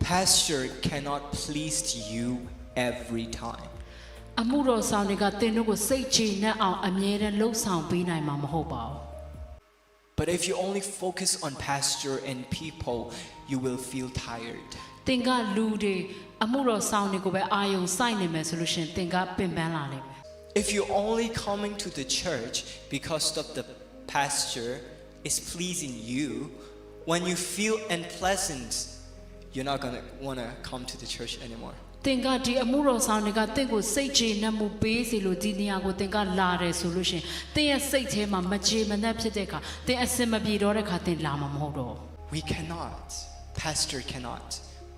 pastor cannot please you every time. အမှုတော်ဆောင်တွေကသင်တို့ကိုစိတ်ချနဲ့အောင်အမြဲတမ်းလှုပ်ဆောင်ပေးနိုင်မှာမဟုတ်ပါဘူး But if you only focus on pastor and people, you will feel tired. သင်ကလူတွေအမှုတော်ဆောင်တွေကိုပဲအာယုံစိုက်နေမယ်ဆိုလို့ရှိရင်သင်ကပင်ပန်းလာလိမ့်မယ် If you're only coming to the church because of the pastor is pleasing you, when you feel unpleasant, you're not going to want to come to the church anymore. သင်ကဒီအမှုတော်ဆောင်တွေကသင်ကိုစိတ်ချနဲ့မှုပေးစီလို့ဒီနေရာကိုသင်ကလာတယ်ဆိုလို့ရှိရင်သင်ရဲ့စိတ်ထဲမှာမကြေမနက်ဖြစ်တဲ့အခါသင်အစင်မပြေတော့တဲ့အခါသင်လာမှာမဟုတ်တော့ We cannot, pastor cannot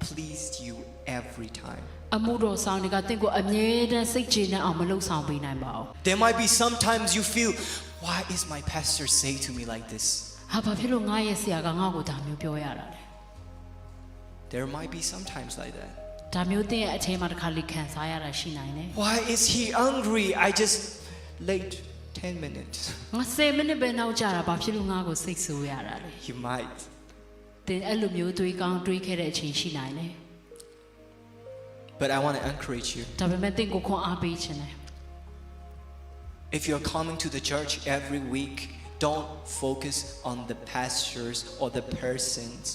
please you every time. အမှုတော်ဆောင်တွေကသင်ကိုအမြဲတမ်းစိတ်ချနဲ့အောင်မလှုပ်ဆောင်ပေးနိုင်ပါဘူး There might be sometimes you feel, why is my pastor saying to me like this? ဟာဘာဖြစ်လို့ငါရဲ့ဆရာကငါ့ကိုဒါမျိုးပြောရတာလဲ There might be sometimes like that. ဒါမျိုးသင်ရဲ့အထဲမှာတစ်ခါလေခံစားရတာရှိနိုင်တယ် Why is he angry? I just late 10 minutes. ငါ10မိနစ်ပဲနောက်ကြတာဘာဖြစ်လို့ငါ့ကိုစိတ်ဆိုးရတာလဲ You might. သင်အဲ့လိုမျိုးတွေးကောင်းတွေးခဲ့တဲ့အချိန်ရှိနိုင်တယ် But I want to encourage you. ဒါပေမဲ့သင်ကိုခွန်အားပေးခြင်းတယ် If you're coming to the church every week, don't focus on the pastors or the persons.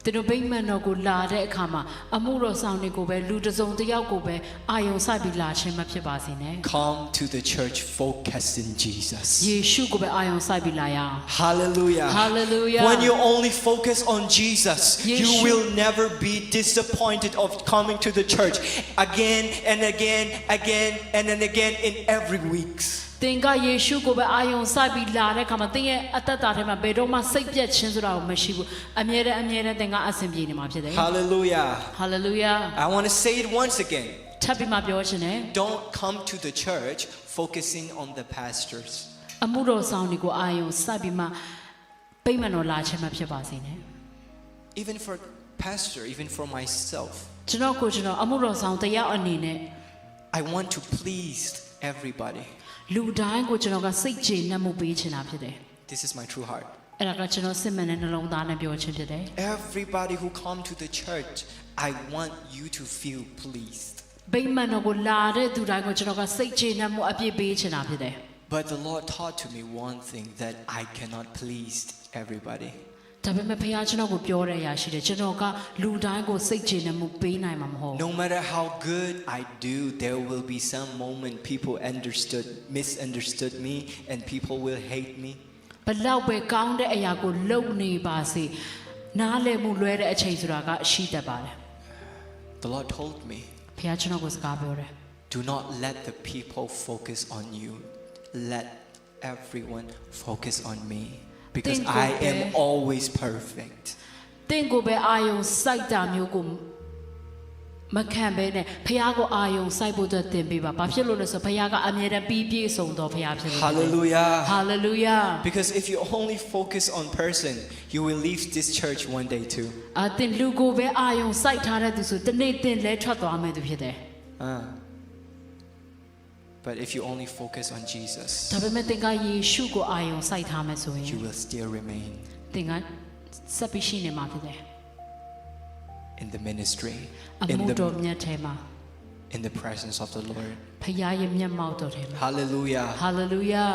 သင်တို့ဗိမာန်တော်ကိုလာတဲ့အခါမှာအမှုတော်ဆောင်တွေကိုပဲလူတစ်စုံတစ်ယောက်ကိုပဲအာယုံစိုက်ပြီးလာခြင်းမဖြစ်ပါစေနဲ့ Come to the church focused in Jesus. ယေရှုကိုပဲအာယုံစိုက်ပြီးလာရအောင် Hallelujah. Hallelujah. When you only focus on Jesus, you Yeshua. will never be disappointed of coming to the church again and again and then again in every week. သင်ကယေရှုကိုပဲအာယုံစိုက်ပြီးလာတဲ့အခါမှာသင်ရဲ့အသက်တာထဲမှာဘယ်တော့မှစိတ်ပြတ်ခြင်းဆိုတာကိုမရှိဘူးအမြဲတမ်းသင်ကအဆင်ပြေနေမှာဖြစ်တယ် Hallelujah. Hallelujah I want to say it once again. ထပ်ပြီးမှပြောခြင်းနဲ့ Don't come to the church focusing on the pastors. အမှုတော်ဆောင်တွေကိုအာယုံစိုက်ပြီးမှဗိမာန်တော်လာခြင်းမဖြစ်ပါစေနဲ့ Even for pastor, even for myself, ကျွန်တော်အမှုတော်ဆောင်တရားအနေနဲ့ I want to please everybody. လူတိုင်းကိုကျွန်တော်ကစိတ်ကျေနပ်မှုပေးချင်တာဖြစ်တယ် This is my true heart. အဲ့ဒါကကျွန်တော်စစ်မှန်တဲ့နှလုံးသားနဲ့ပြောခြင်းဖြစ်တယ် Everybody who come to the church, I want you to feel pleased. ဗိမာန်တော်ကိုလာတဲ့သူတိုင်းကိုကျွန်တော်ကစိတ်ကျေနပ်မှုအပြည့်ပေးချင်တာဖြစ်တယ် But the Lord taught to me one thing, that I cannot please everybody. ဒါပေမဲ့ဘုရားကျွန်တော်ကိုပြောတဲ့အရာရှိတယ်ကျွန်တော်ကလူတိုင်းကိုစိတ်ကျေနပ်မှုပေးနိုင်မှာမဟုတ် No matter how good I do, there will be some moment people misunderstood me and people will hate me. ဘလောက်ပဲကောင်းတဲ့အရာကိုလုပ်နေပါစေနားလည်မှုလွဲတဲ့အချိန်ဆိုတာကရှိတတ်ပါတယ် The Lord told me, ဘုရားကျွန်တော်ကိုစကားပြောတယ် do not let the people focus on you. Let everyone focus on me. Because I am always perfect. တင့်ကိုပဲအာယုံစိုက်တာမျိုးကိုမခံဘဲနဲ့ဘုရားကိုအာယုံစိုက်ဖို့အတွက်သင်ပေးပါဘာဖြစ်လို့လဲဆိုဘုရားကအမြဲတမ်းပြီးပြည့်စုံတော်ဘုရားဖြစ်တယ် Hallelujah. Hallelujah. Because if you only focus on person, you will leave this church one day too. အသင်လူကိုပဲအာယုံစိုက်ထားတဲ့သူဆိုတနေ့သင်လဲထွက်သွားမယ်သူဖြစ်တယ် But if you only focus on Jesus, ဒါပေမဲ့သင်ကယေရှုကိုအာယုံစိုက်ထားမယ်ဆိုရင် you will still remain သင်ကဆက်ပြီးရှိနေမှာဖြစ်တယ် in the ministry, အမှုတော်မြတ်ထဲမှာ in the presence of the Lord. ဖခင်ရဲ့မျက်မှောက်တော်ထဲမှာ Hallelujah. Hallelujah